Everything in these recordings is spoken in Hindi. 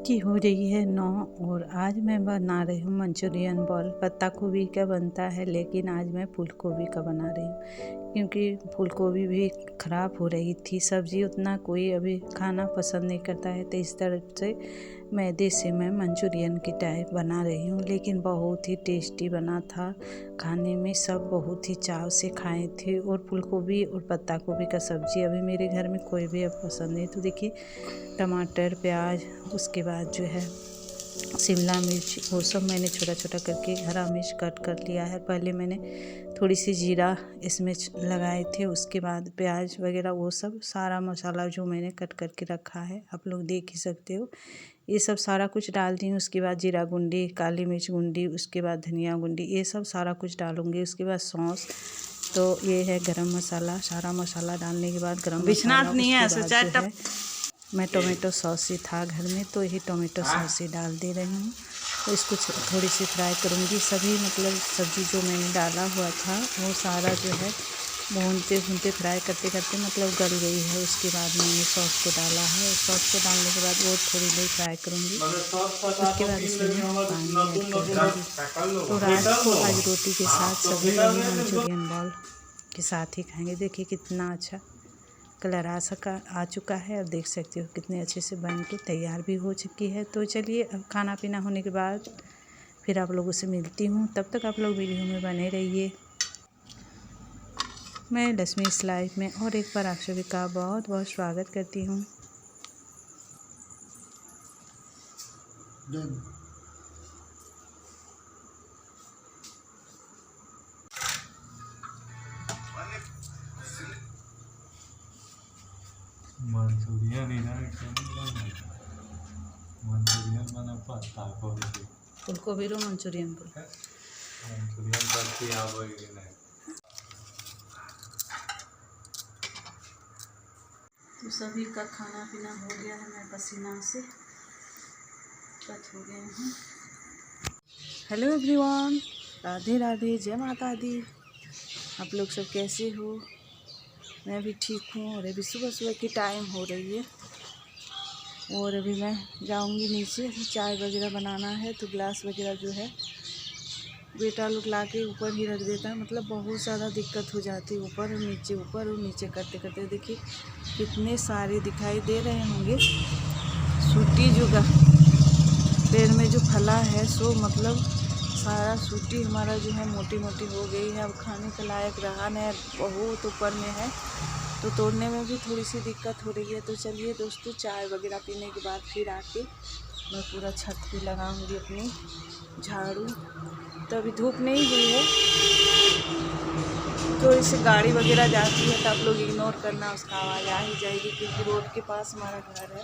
की हो रही है 9 और आज मैं बना रही हूँ मंचूरियन बॉल। पत्ता गोभी का बनता है लेकिन आज मैं फूल गोभी का बना रही हूँ क्योंकि फूल गोभी भी ख़राब हो रही थी। सब्ज़ी उतना कोई अभी खाना पसंद नहीं करता है, तो इस तरह से मैदे से मैं मंचूरियन की टाइप बना रही हूँ। लेकिन बहुत ही टेस्टी बना था, खाने में सब बहुत ही चाव से खाए थे। और फूल गोभी और पत्ता गोभी का सब्ज़ी अभी मेरे घर में कोई भी अब पसंद नहीं। तो देखिए टमाटर, प्याज, उसके बाद जो है शिमला मिर्च, वो सब मैंने छोटा छोटा करके हरा मिर्च कट कर लिया है। पहले मैंने थोड़ी सी जीरा इसमें लगाए थे, उसके बाद प्याज वगैरह वो सब सारा मसाला जो मैंने कट करके रखा है आप लोग देख ही सकते हो, ये सब सारा कुछ डाल दी हूँ। उसके बाद जीरा गुंडी, काली मिर्च गुंडी, उसके बाद धनिया गुंडी, ये सब सारा कुछ डालूँगी। उसके बाद सौंस, तो ये है गरम मसाला। सारा मसाला डालने के बाद गरम मसाला, उसके बाद जो है मैं टोमेटो सॉस ही था घर में, तो यही टोमेटो सॉस ही डाल दे रही हूँ। तो इसको थोड़ी सी फ्राई करूँगी। सभी मतलब सब्ज़ी जो मैंने डाला हुआ था वो सारा जो है भूनते भूनते फ्राई करते करते मतलब गल गई है। उसके बाद मैंने सॉस को डाला है। सॉस को डालने के बाद वो थोड़ी देर फ्राई करूँगी। उसके बाद इसमें पानी ऐड कर दूँगी। तो रात को आज रोटी के साथ सभी यही मंचूरियन बॉल के साथ ही खाएँगे। देखिए कितना अच्छा कलर आ चुका है और देख सकते हो कितने अच्छे से बन के तैयार भी हो चुकी है। तो चलिए अब खाना पीना होने के बाद फिर आप लोगों से मिलती हूँ। तब तक आप लोग वीडियो में बने रहिए। मैं लक्ष्मी इस लाइफ में और एक बार आप सभी का बहुत बहुत स्वागत करती हूँ। मंचूरियन मंचूरियन बना पत्ता गोभी फूल गोभी रो मंचूरियन बोल मंचूरियन करती आवेगी नहीं। तो सभी का खाना पीना हो गया है। मैं पसीना से कट हो गई हूँ। हेलो एवरीवन, राधे राधे, जय माता दी। आप लोग सब कैसे हो? मैं भी ठीक हूँ। और अभी सुबह सुबह की टाइम हो रही है और अभी मैं जाऊँगी नीचे, चाय वगैरह बनाना है। तो ग्लास वगैरह जो है बेटा लोग ला के ऊपर ही रख देता है, मतलब बहुत ज़्यादा दिक्कत हो जाती है ऊपर और नीचे करते करते। देखिए कितने सारे दिखाई दे रहे होंगे सूटी जो पेड़ में जो फला है, सो मतलब सारा सूटी हमारा जो है मोटी मोटी हो गई है। अब खाने के लायक रहा नहीं, बहुत ऊपर में है तो तोड़ने में भी थोड़ी सी दिक्कत हो रही है। तो चलिए दोस्तों, चाय वगैरह पीने के बाद फिर आके मैं पूरा छत पे लगाऊंगी अपनी झाड़ू। तो अभी धूप नहीं हुई है, थोड़ी सी गाड़ी वगैरह जाती है तो आप लोग इग्नोर करना, उसका आवाज़ आ ही जाएगी क्योंकि रोड के पास हमारा घर है।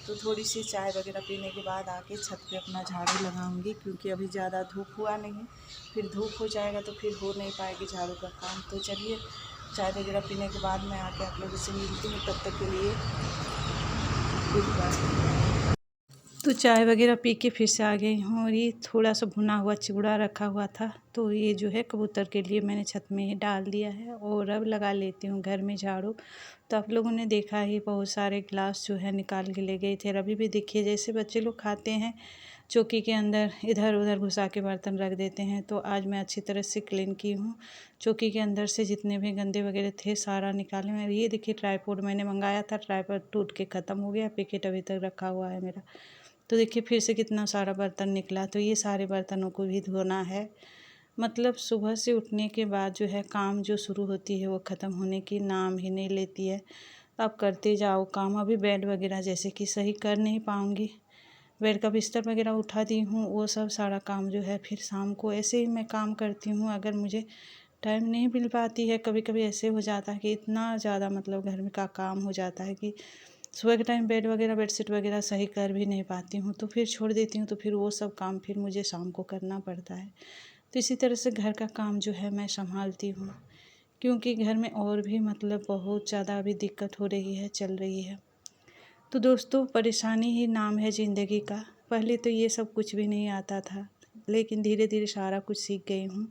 तो थोड़ी सी चाय वगैरह पीने के बाद आके छत पे अपना झाड़ू लगाऊंगी क्योंकि अभी ज़्यादा धूप हुआ नहीं है। फिर धूप हो जाएगा तो फिर हो नहीं पाएगी झाड़ू का काम। तो चलिए चाय वगैरह पीने के बाद मैं आके आप लोगों से मिलती हूँ। तब तक के लिए गुड बाय। तो चाय वगैरह पी के फिर से आ गई हूँ और ये थोड़ा सा भुना हुआ चिवड़ा रखा हुआ था, तो ये जो है कबूतर के लिए मैंने छत में ही डाल दिया है और अब लगा लेती हूँ घर में झाड़ू। तो आप लोगों ने देखा ही बहुत सारे गिलास जो है निकाल के ले गए थे। अभी भी देखिए जैसे बच्चे लोग खाते हैं चौकी के अंदर इधर उधर घुसा के बर्तन रख देते हैं, तो आज मैं अच्छी तरह से क्लीन की हूँ। चौकी के अंदर से जितने भी गंदे वगैरह थे सारा निकाले मैं। ये देखिए ट्राईपोड मैंने मंगाया था, ट्राईपोड टूट के ख़त्म हो गया, पैकेट अभी तक रखा हुआ है मेरा। तो देखिए फिर से कितना सारा बर्तन निकला। तो ये सारे बर्तनों को भी धोना है। मतलब सुबह से उठने के बाद जो है काम जो शुरू होती है वो ख़त्म होने की नाम ही नहीं लेती है। अब करते जाओ काम। अभी बेड वगैरह जैसे कि सही कर नहीं पाऊँगी, बेड का बिस्तर वगैरह उठा दी हूँ, वो सब सारा काम जो है फिर शाम को ऐसे ही मैं काम करती हूँ। अगर मुझे टाइम नहीं मिल पाती है, कभी कभी ऐसे हो जाता है कि इतना ज़्यादा मतलब घर में का काम हो जाता है कि सुबह के टाइम बेड वगैरह बेडशीट वगैरह सही कर भी नहीं पाती हूँ, तो फिर छोड़ देती हूँ। तो फिर वो सब काम फिर मुझे शाम को करना पड़ता है। तो इसी तरह से घर का काम जो है मैं संभालती हूँ क्योंकि घर में और भी मतलब बहुत ज़्यादा अभी दिक्कत हो रही है, चल रही है। तो दोस्तों परेशानी ही नाम है ज़िंदगी का। पहले तो ये सब कुछ भी नहीं आता था, लेकिन धीरे धीरे सारा कुछ सीख गई हूँ।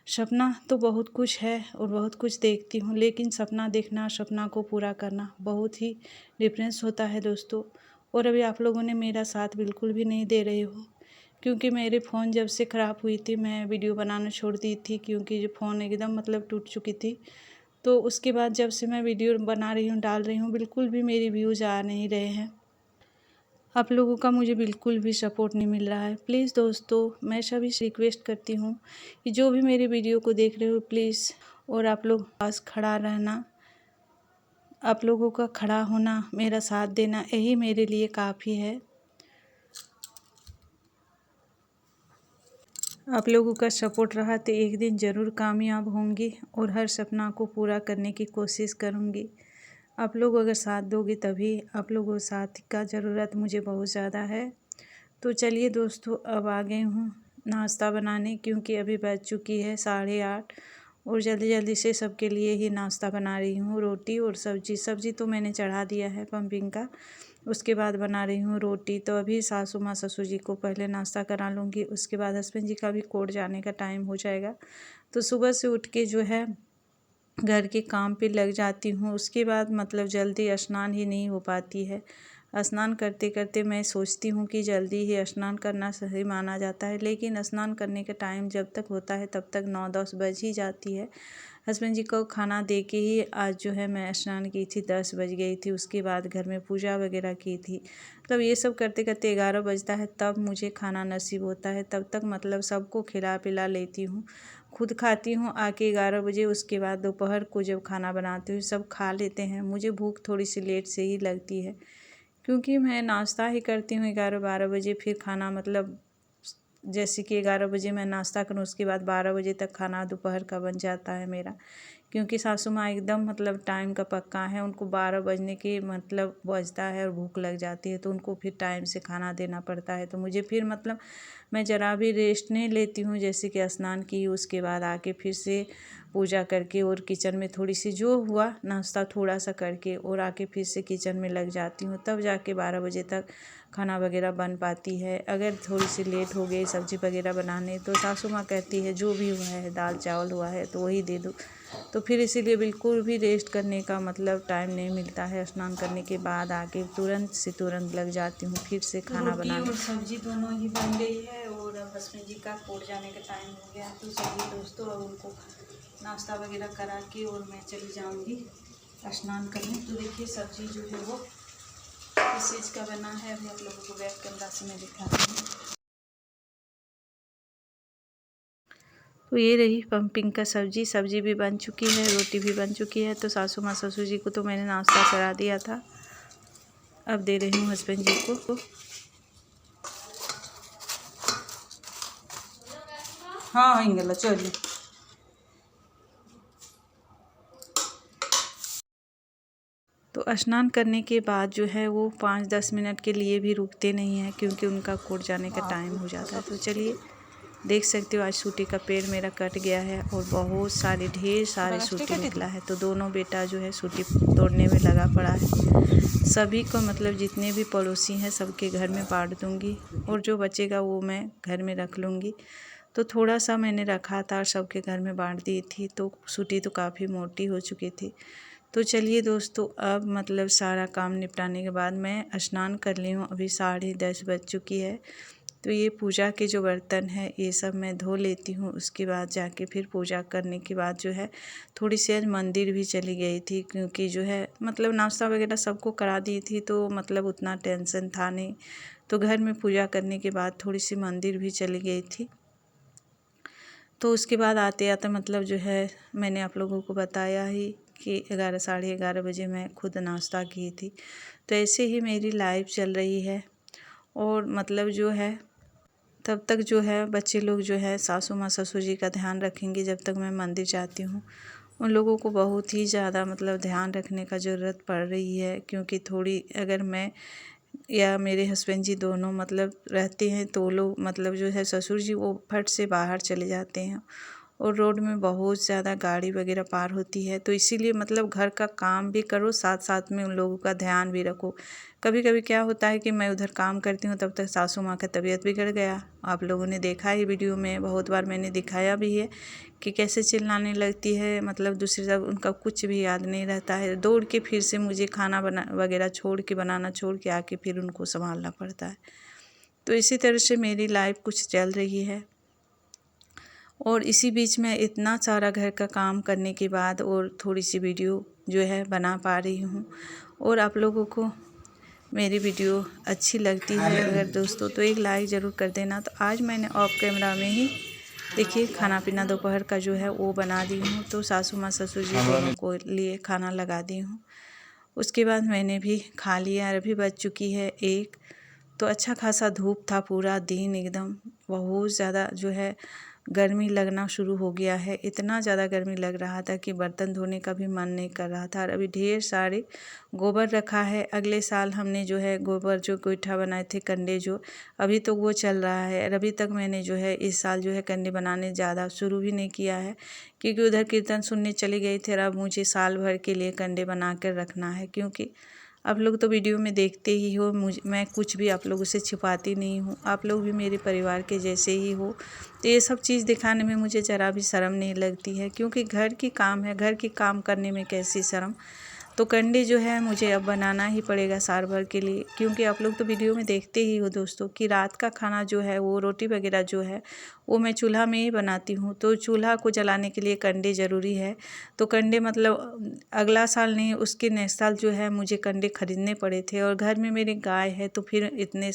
सपना तो बहुत कुछ है और बहुत कुछ देखती हूँ, लेकिन सपना देखना सपना को पूरा करना बहुत ही डिफरेंस होता है दोस्तों। और अभी आप लोगों ने मेरा साथ बिल्कुल भी नहीं दे रहे हो, क्योंकि मेरे फ़ोन जब से ख़राब हुई थी मैं वीडियो बनाना छोड़ दी थी, क्योंकि जो फ़ोन एकदम मतलब टूट चुकी थी। तो उसके बाद जब से मैं वीडियो बना रही हूँ, डाल रही हूँ, बिल्कुल भी मेरे व्यूज़ आ नहीं रहे हैं। आप लोगों का मुझे बिल्कुल भी सपोर्ट नहीं मिल रहा है। प्लीज़ दोस्तों, मैं सभी से रिक्वेस्ट करती हूँ कि जो भी मेरी वीडियो को देख रहे हो प्लीज़, और आप लोग पास खड़ा रहना, आप लोगों का खड़ा होना, मेरा साथ देना, यही मेरे लिए काफ़ी है। आप लोगों का सपोर्ट रहा तो एक दिन ज़रूर कामयाब होंगी और हर सपना को पूरा करने की कोशिश करूँगी। आप लोग अगर साथ दोगे तभी, आप लोगों को साथ का ज़रूरत मुझे बहुत ज़्यादा है। तो चलिए दोस्तों, अब आ गई हूँ नाश्ता बनाने, क्योंकि अभी बज चुकी है 8:30 और जल्दी जल्दी से सबके लिए ही नाश्ता बना रही हूँ। रोटी और सब्जी तो मैंने चढ़ा दिया है पंपिंग का, उसके बाद बना रही हूँ रोटी। तो अभी सासू माँ ससुर जी को पहले नाश्ता करा लूँगी, उसके बाद हस्बैंड जी का भी कोर्ट जाने का टाइम हो जाएगा। तो सुबह से उठ के जो है घर के काम पे लग जाती हूँ। उसके बाद मतलब जल्दी स्नान ही नहीं हो पाती है। स्नान करते करते मैं सोचती हूँ कि जल्दी ही स्नान करना सही माना जाता है, लेकिन स्नान करने का टाइम जब तक होता है तब तक 9-10 बज ही जाती है। हस्बैंड जी को खाना दे के ही आज जो है मैं स्नान की थी, 10 बज गई थी। उसके बाद घर में पूजा वगैरह की थी। तब ये सब करते करते 11 बजता है, तब मुझे खाना नसीब होता है। तब तक मतलब सबको खिला पिला लेती हूँ, खुद खाती हूँ आके 11 बजे। उसके बाद दोपहर को जब खाना बनाती हूँ सब खा लेते हैं। मुझे भूख थोड़ी सी लेट से ही लगती है, क्योंकि मैं नाश्ता ही करती हूँ 11-12 बजे। फिर खाना मतलब जैसे कि 11 बजे मैं नाश्ता करूँ, उसके बाद 12 बजे तक खाना दोपहर का बन जाता है मेरा। क्योंकि सासू माँ एकदम मतलब टाइम का पक्का है, उनको 12 बजने के मतलब बजता है और भूख लग जाती है, तो उनको फिर टाइम से खाना देना पड़ता है। तो मुझे फिर मतलब मैं ज़रा भी रेस्ट नहीं लेती हूँ। जैसे कि स्नान की, उसके बाद आके फिर से पूजा करके और किचन में थोड़ी सी जो हुआ नाश्ता थोड़ा सा करके और आके फिर से किचन में लग जाती हूँ। तब जाके 12 बजे तक खाना वगैरह बन पाती है। अगर थोड़ी सी लेट हो गई सब्ज़ी वगैरह बनाने, तो सासू माँ कहती है जो भी हुआ है, दाल चावल हुआ है तो वही दे दो। तो फिर इसीलिए बिल्कुल भी रेस्ट करने का मतलब टाइम नहीं मिलता है। स्नान करने के बाद आके तुरंत से तुरंत लग जाती हूँ फिर से खाना बनाने। और सब्जी दोनों ही बन गई है और अब हस्बैंड जी का कोर्ट जाने का टाइम हो गया। तो चलिए दोस्तों, अब उनको नाश्ता वगैरह करा के और मैं चली जाऊँगी स्नान करने। तो देखिए सब्जी जो है वो किस चीज़ का बना है, अभी आप लोगों को बैक कैमरा से मैं दिखा रही हूँ। तो ये रही पंपिंग का सब्जी भी बन चुकी है, रोटी भी बन चुकी है। तो सासू माँ ससुर जी को तो मैंने नाश्ता करा दिया था, अब दे रही हूँ हस्बैंड जी को। हाँ हिंगला चलिए। तो स्नान करने के बाद जो है वो 5-10 मिनट के लिए भी रुकते नहीं हैं, क्योंकि उनका कोर्ट जाने का टाइम हो जाता है। तो चलिए, देख सकते हो आज सूटी का पेड़ मेरा कट गया है और बहुत सारे ढेर सारे सूटी निकला है। तो दोनों बेटा जो है सूटी तोड़ने में लगा पड़ा है। सभी को मतलब जितने भी पड़ोसी हैं सबके घर में बांट दूंगी, और जो बचेगा वो मैं घर में रख लूँगी। तो थोड़ा सा मैंने रखा था और सबके घर में बांट दी थी। तो सूटी तो काफ़ी मोटी हो चुकी थी। तो चलिए दोस्तों, अब मतलब सारा काम निपटाने के बाद मैं स्नान कर ली हूँ। अभी 10:30 बज चुकी है। तो ये पूजा के जो बर्तन है ये सब मैं धो लेती हूँ। उसके बाद जाके फिर पूजा करने के बाद जो है थोड़ी सी आज मंदिर भी चली गई थी, क्योंकि जो है मतलब नाश्ता वगैरह सबको करा दी थी, तो मतलब उतना टेंशन था नहीं। तो घर में पूजा करने के बाद थोड़ी सी मंदिर भी चली गई थी। तो उसके बाद आते आते मतलब जो है मैंने आप लोगों को बताया ही कि 11 11:30 बजे मैं खुद नाश्ता की थी। तो ऐसे ही मेरी लाइफ चल रही है। और मतलब जो है तब तक जो है बच्चे लोग जो है सासू माँ ससुर जी का ध्यान रखेंगे जब तक मैं मंदिर जाती हूँ। उन लोगों को बहुत ही ज़्यादा मतलब ध्यान रखने का ज़रूरत पड़ रही है, क्योंकि थोड़ी अगर मैं या मेरे हस्बैंड जी दोनों मतलब रहते हैं तो लोग मतलब जो है ससुर जी वो फट से बाहर चले जाते हैं और रोड में बहुत ज़्यादा गाड़ी वगैरह पार होती है, तो इसीलिए मतलब घर का काम भी करो, साथ साथ में उन लोगों का ध्यान भी रखो। कभी कभी क्या होता है कि मैं उधर काम करती हूँ तब तक सासू माँ का तबीयत बिगड़ गया। आप लोगों ने देखा ही वीडियो में, बहुत बार मैंने दिखाया भी है कि कैसे चिल्लाने लगती है, मतलब दूसरी तरफ उनका कुछ भी याद नहीं रहता है। दौड़ के फिर से मुझे खाना बना वगैरह बनाना छोड़ के आके फिर उनको संभालना पड़ता है। तो इसी तरह से मेरी लाइफ कुछ चल रही है। और इसी बीच में इतना सारा घर का काम करने के बाद और थोड़ी सी वीडियो जो है बना पा रही हूँ। और आप लोगों को मेरी वीडियो अच्छी लगती है अगर दोस्तों तो एक लाइक ज़रूर कर देना। तो आज मैंने ऑफ कैमरा में ही देखिए खाना पीना दोपहर का जो है वो बना दी हूँ। तो सासू माँ ससुर जी दोनों को लिए खाना लगा दी हूँ। उसके बाद मैंने भी खा लिया। अभी बज चुकी है 1। तो अच्छा खासा धूप था, पूरा दिन एकदम बहुत ज़्यादा जो है गर्मी लगना शुरू हो गया है। इतना ज़्यादा गर्मी लग रहा था कि बर्तन धोने का भी मन नहीं कर रहा था। और अभी ढेर सारे गोबर रखा है। अगले साल हमने जो है गोबर जो गोईठा बनाए थे कंडे जो, अभी तो वो चल रहा है। और अभी तक मैंने जो है इस साल जो है कंडे बनाने ज़्यादा शुरू भी नहीं किया है, क्योंकि उधर कीर्तन सुनने चली गई थी। और अब मुझे साल भर के लिए कंडे बना कर रखना है, क्योंकि आप लोग तो वीडियो में देखते ही हो, मैं कुछ भी आप लोगों से छिपाती नहीं हूँ। आप लोग भी मेरे परिवार के जैसे ही हो। तो ये सब चीज़ दिखाने में मुझे ज़रा भी शर्म नहीं लगती है, क्योंकि घर की काम है, घर की काम करने में कैसी शर्म। तो कंडे जो है मुझे अब बनाना ही पड़ेगा साल भर के लिए, क्योंकि आप लोग तो वीडियो में देखते ही हो दोस्तों कि रात का खाना जो है वो रोटी वगैरह जो है वो मैं चूल्हा में ही बनाती हूँ। तो चूल्हा को जलाने के लिए कंडे ज़रूरी है। तो कंडे मतलब अगला साल नहीं, उसके नेक्स्ट साल जो है मुझे कंडे खरीदने पड़े थे। और घर में मेरी गाय है तो फिर इतने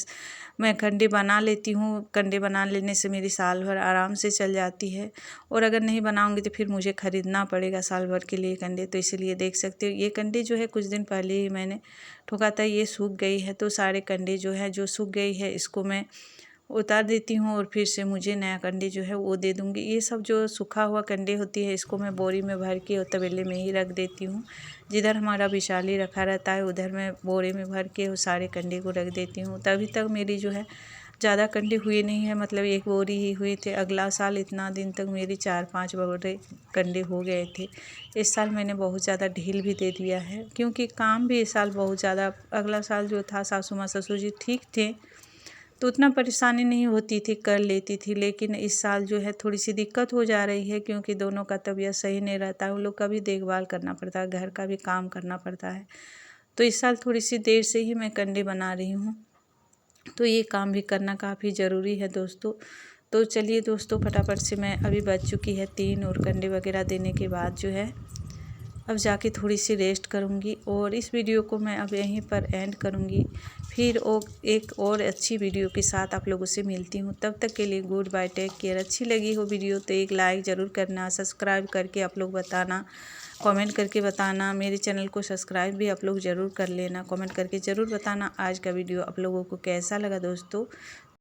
मैं कंडे बना लेती हूँ। कंडे बना लेने से मेरी साल भर आराम से चल जाती है। और अगर नहीं बनाऊँगी तो फिर मुझे ख़रीदना पड़ेगा साल भर के लिए कंडे। तो इसीलिए देख सकते हो ये कंडे जो है कुछ दिन पहले ही मैंने ठोका था, ये सूख गई है। तो सारे कंडे जो है जो सूख गई है इसको मैं उतार देती हूँ और फिर से मुझे नया कंडे जो है वो दे दूँगी। ये सब जो सूखा हुआ कंडे होती है इसको मैं बोरी में भर के और तबेले में ही रख देती हूँ। जिधर हमारा विशाली रखा रहता है उधर मैं बोरे में भर के वो सारे कंडे को रख देती हूँ। तभी तक मेरी जो है ज़्यादा कंडे हुए नहीं है, मतलब 1 बोरी ही हुए थे। अगला साल इतना दिन तक मेरी 4-5 बोरे कंडे हो गए थे। इस साल मैंने बहुत ज़्यादा ढील भी दे दिया है, क्योंकि काम भी इस साल बहुत ज़्यादा, अगला साल जो था सासू माँ ससुर जी ठीक थे तो उतना परेशानी नहीं होती थी, कर लेती थी। लेकिन इस साल जो है थोड़ी सी दिक्कत हो जा रही है, क्योंकि दोनों का तबीयत सही नहीं रहता है। उन लोग का भी देखभाल करना पड़ता है, घर का भी काम करना पड़ता है। तो इस साल थोड़ी सी देर से ही मैं कंडे बना रही हूँ। तो ये काम भी करना काफ़ी ज़रूरी है दोस्तों। तो चलिए दोस्तों फटाफट से मैं अभी बज चुकी है 3 और कंडे वगैरह देने के बाद जो है अब जाके थोड़ी सी रेस्ट करूँगी। और इस वीडियो को मैं अब यहीं पर एंड करूँगी। फिर एक और अच्छी वीडियो के साथ आप लोगों से मिलती हूँ। तब तक के लिए गुड बाय, टेक केयर। अच्छी लगी हो वीडियो तो एक लाइक ज़रूर करना, सब्सक्राइब करके आप लोग बताना, कमेंट करके बताना। मेरे चैनल को सब्सक्राइब भी आप लोग ज़रूर कर लेना, कमेंट करके ज़रूर बताना आज का वीडियो आप लोगों को कैसा लगा दोस्तों।